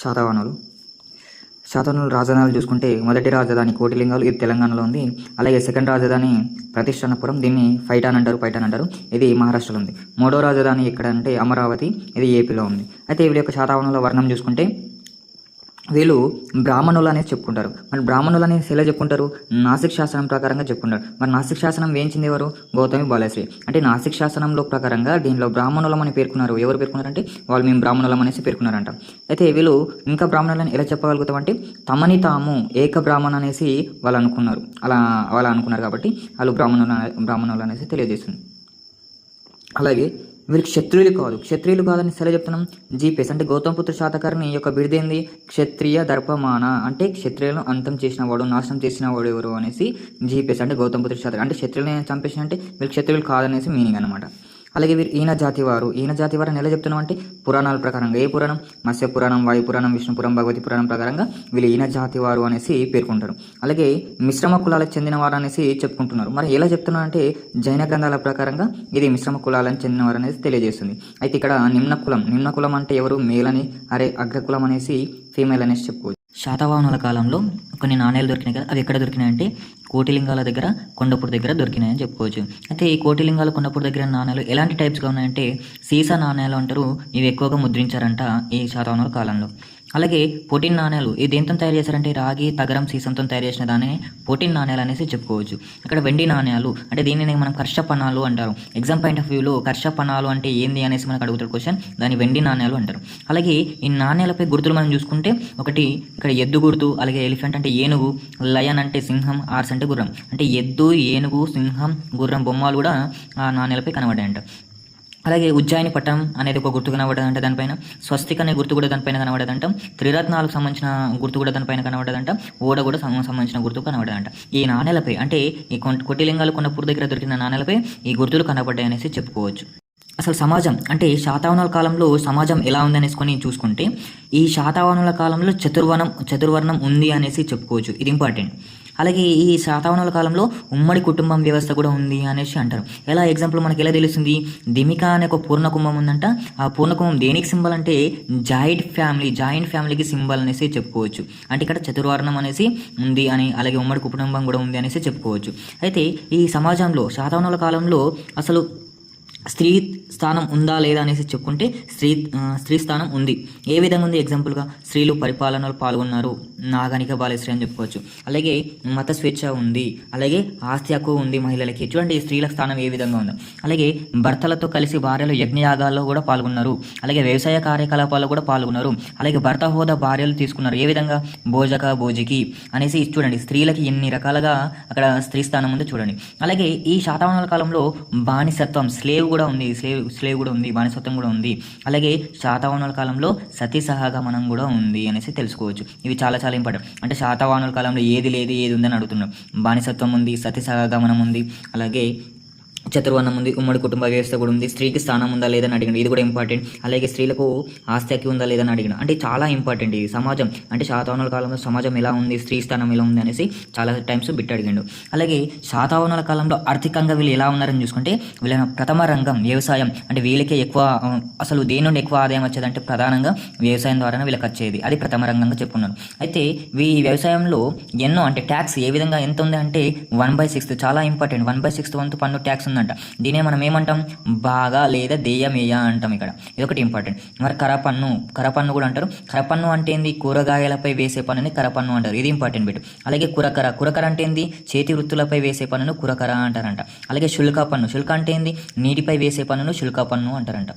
శాతవాహనులు శాతవాహనుల రాజధానులు చూసుకుంటే మొదటి రాజధాని కోటిలింగాలు, ఇది తెలంగాణలో ఉంది. అలాగే సెకండ్ రాజధాని ప్రతిష్టానపురం, దీన్ని పైఠాన్ అంటారు, ఇది మహారాష్ట్రలో ఉంది. మూడో రాజధాని ఎక్కడ అంటే అమరావతి, ఇది ఏపీలో ఉంది. అయితే వీళ్ళ యొక్క శాతవాహనుల వర్ణం చూసుకుంటే వీళ్ళు బ్రాహ్మణులు అనేది చెప్పుకుంటారు. మరి బ్రాహ్మణులు అనేది ఎలా చెప్పుకుంటారు? నాసిక్ శాసనం ప్రకారంగా చెప్పుకుంటారు. మరి నాసిక్ శాసనం వేయించింది ఎవరు? గౌతమి బాలశ్రీ. అంటే నాసిక్ శాసనంలో ప్రకారంగా దీనిలో బ్రాహ్మణులం అని పేర్కొన్నారు. ఎవరు పేర్కొన్నారంటే వాళ్ళు మేము బ్రాహ్మణులం అనేసి పేర్కొన్నారంట. అయితే వీళ్ళు ఇంకా బ్రాహ్మణులని ఎలా చెప్పగలుగుతామంటే తమని తాము ఏక బ్రాహ్మణ అనేసి వాళ్ళు అనుకున్నారు. అలా అనుకున్నారు కాబట్టి వాళ్ళు బ్రాహ్మణులు అనేసి తెలియజేస్తుంది. అలాగే వీళ్ళకి క్షత్రియులు కాదని సరే చెప్తున్నాం. జీపీఎస్ అంటే గౌతమపుత్ర శాతకర్ణి యొక్క బిరుదేంది? క్షత్రియ దర్పమాన, అంటే క్షత్రియులను అంతం చేసినవాడు, నాశనం చేసినవాడు ఎవరు అనేసి జీపీఎస్ అంటే గౌతమపుత్ర శాతకర్ణి. అంటే క్షత్రియులను చంపేసిన అంటే వీళ్ళు క్షత్రియులు కాదనేసి మీనింగ్ అనమాట. అలాగే వీరు ఈయన జాతి వారు అని ఎలా చెప్తున్నాం అంటే పురాణాల ప్రకారంగా, ఏ పురాణం? మత్స్య పురాణం, వాయు పురాణం, విష్ణు పురాణం, భగవతి పురాణం ప్రకారంగా వీళ్ళు ఈయన జాతి వారు అనేసి పేర్కొంటారు. అలాగే మిశ్రమ కులాలకు చెందినవారు అనేసి చెప్పుకుంటున్నారు. మరి ఎలా చెప్తున్నారు అంటే జైన గ్రంథాల ప్రకారంగా ఇది మిశ్రమ కులాలకు చెందినవారు అనేసి తెలియజేస్తుంది. అయితే ఇక్కడ నిమ్న కులం అంటే ఎవరు? మేల్ అని, అగ్రకులం అనేసి ఫీమేల్ అనేసి చెప్పుకోవచ్చు. శాతవాహనుల కాలంలో కొన్ని నాణ్యాలు దొరికినాయి కదా, అవి ఎక్కడ దొరికినాయంటే కోటిలింగాల దగ్గర, కొండపూర్ దగ్గర దొరికినాయని చెప్పుకోవచ్చు. అయితే ఈ కోటిలింగాలు, కొండపూర్ దగ్గర నాణ్యాలు ఎలాంటి టైప్స్గా ఉన్నాయంటే సీసా నాణ్యాలు అంటారు. ఇవి ఎక్కువగా ముద్రించారంట ఈ శాతవాహనుల కాలంలో. అలాగే పోటీన్ నాణ్యాలు ఇది దేంతో తయారు చేశారంటే రాగి, తగరం, సీసంతో తయారు చేసిన దాన్ని పోటీన్ నాణ్యాలు అనేసి చెప్పుకోవచ్చు. ఇక్కడ వెండి నాణ్యాలు అంటే దీనిని మనం కర్షపణాలు అంటారు. ఎగ్జామ్ పాయింట్ ఆఫ్ వ్యూలో కర్షపణాలు అంటే ఏంది అనేసి మనకు అడుగుతాడు క్వశ్చన్, దాని వెండి నాణ్యాలు అంటారు. అలాగే ఈ నాణ్యాలపై గుర్తులు మనం చూసుకుంటే ఒకటి ఇక్కడ ఎద్దు గుర్తు, అలాగే ఎలిఫెంట్ అంటే ఏనుగు, లయన్ అంటే సింహం, ఆర్స్ అంటే గుర్రం. అంటే ఎద్దు, ఏనుగు, సింహం, గుర్రం బొమ్మలు కూడా ఆ నాణ్యాలపై కనబడాయంట. అలాగే ఉజ్జాయిని పట్టణం అనేది ఒక గుర్తు కనబడదంట దానిపైన. స్వస్తిక్ అనే గుర్తు కూడా దానిపైన కనబడదంట. త్రిరత్నాలకు సంబంధించిన గుర్తు కూడా దానిపైన కనబడదంట. ఓడ కూడా సంబంధించిన గుర్తు కనబడదంట. ఈ నాణ్యాలపై అంటే ఈ కొట్టిలింగాలు, కొండపూర్ దగ్గర దొరికిన నాణ్యాలపై ఈ గుర్తులు కనబడ్డాయి అనేసి చెప్పుకోవచ్చు. అసలు సమాజం అంటే శాతవాహనుల కాలంలో సమాజం ఎలా ఉంది అనేసుకొని చూసుకుంటే ఈ శాతవాహనుల కాలంలో చతుర్వర్ణం ఉంది అనేసి చెప్పుకోవచ్చు. ఇది ఇంపార్టెంట్. అలాగే ఈ శాతవాహనుల కాలంలో ఉమ్మడి కుటుంబం వ్యవస్థ కూడా ఉంది అనేసి అంటారు. ఎలా ఎగ్జాంపుల్ మనకి ఎలా తెలుస్తుంది? దిమిక అనే ఒక పూర్ణ కుంభం ఉందంట. ఆ పూర్ణ కుంభం దేనికి సింబల్ అంటే జాయింట్ ఫ్యామిలీకి సింబల్ అనేసి చెప్పుకోవచ్చు. అంటే ఇక్కడ చతుర్వర్ణం అనేసి ఉంది అని, అలాగే ఉమ్మడి కుటుంబం కూడా ఉంది అనేసి చెప్పుకోవచ్చు. అయితే ఈ సమాజంలో శాతవాహనుల కాలంలో అసలు స్త్రీ స్థానం ఉందా లేదా అనేసి చెప్పుకుంటే స్త్రీ స్థానం ఉంది. ఏ విధంగా ఉంది? ఎగ్జాంపుల్గా స్త్రీలు పరిపాలనలో పాల్గొన్నారు, నాగనిక బాలశ్రీ అని చెప్పుకోవచ్చు. అలాగే మత స్వేచ్ఛ ఉంది, అలాగే ఆస్తి హక్కు ఉంది మహిళలకి. చూడండి స్త్రీల స్థానం ఏ విధంగా ఉందో. అలాగే భర్తలతో కలిసి భార్యలు యజ్ఞయాగాల్లో కూడా పాల్గొన్నారు, అలాగే వ్యవసాయ కార్యకలాపాల్లో కూడా పాల్గొన్నారు, అలాగే భర్త హోదా భార్యలు తీసుకున్నారు. ఏ విధంగా? భోజికి అనేసి. చూడండి స్త్రీలకి ఎన్ని రకాలుగా అక్కడ స్త్రీ స్థానం ఉందో చూడండి. అలాగే ఈ శాతవాహనుల కాలంలో బానిసత్వం, స్లేవ్ కూడా ఉంది, బానిసత్వం కూడా ఉంది. అలాగే శాతవాహనుల కాలంలో సతీ సహగమనం కూడా ఉంది అనేసి తెలుసుకోవచ్చు. ఇవి చాలా చాలా ఇంపార్టెంట్. అంటే శాతవాహనుల కాలంలో ఏది లేదు, ఏది ఉందని అడుగుతున్నాం. బానిసత్వం ఉంది, సతీ సహగమనం ఉంది, అలాగే చతుర్వర్ణం ఉంది, ఉమ్మడి కుటుంబ వ్యవస్థ కూడా ఉంది, స్త్రీకి స్థానం ఉందా లేదని అడిగిన, ఇది కూడా ఇంపార్టెంట్. అలాగే స్త్రీలకు ఆస్తి హక్కు ఉందా లేదని అడిగిన, అంటే చాలా ఇంపార్టెంట్. ఇది సమాజం అంటే శాతవాహనుల కాలంలో సమాజం ఎలా ఉంది, స్త్రీ స్థానం ఎలా ఉంది అనేసి చాలా టైమ్స్ బిట్ అడిగిండు. అలాగే శాతవాహనుల కాలంలో ఆర్థికంగా వీళ్ళు ఎలా ఉన్నారని చూసుకుంటే వీళ్ళ ప్రథమ రంగం వ్యవసాయం. అంటే వీళ్ళకే ఎక్కువ, అసలు దేని నుండి ఎక్కువ ఆదాయం వచ్చేదంటే ప్రధానంగా వ్యవసాయం ద్వారానే వీళ్ళకి వచ్చేది. అది ప్రథమ రంగంగా చెప్పుకున్నారు. అయితే ఈ వ్యవసాయంలో ఎన్నో అంటే ట్యాక్స్ ఏ విధంగా ఎంత ఉంది అంటే 1/6, చాలా ఇంపార్టెంట్. 1/6 వంతు పన్ను ట్యాక్స్ ఉందంట. దీనే మనం ఏమంటాం? బాగా లేదా దేయమేయ అంటాం. ఇక్కడ ఇదొకటి ఇంపార్టెంట్. మరి కరపన్ను కూడా అంటారు. కరపన్ను అంటే ఏంది? కూరగాయలపై వేసే పన్నుని కరపన్ను అంటారు. ఇది ఇంపార్టెంట్ బిట్. అలాగే కురకర అంటే ఏంది? చేతి వృత్తులపై వేసే పన్నును కురకర అంటారంట. అలాగే శుల్క అంటే ఏంది? నీటిపై వేసే పన్నును శుల్క పన్ను అంటారంట.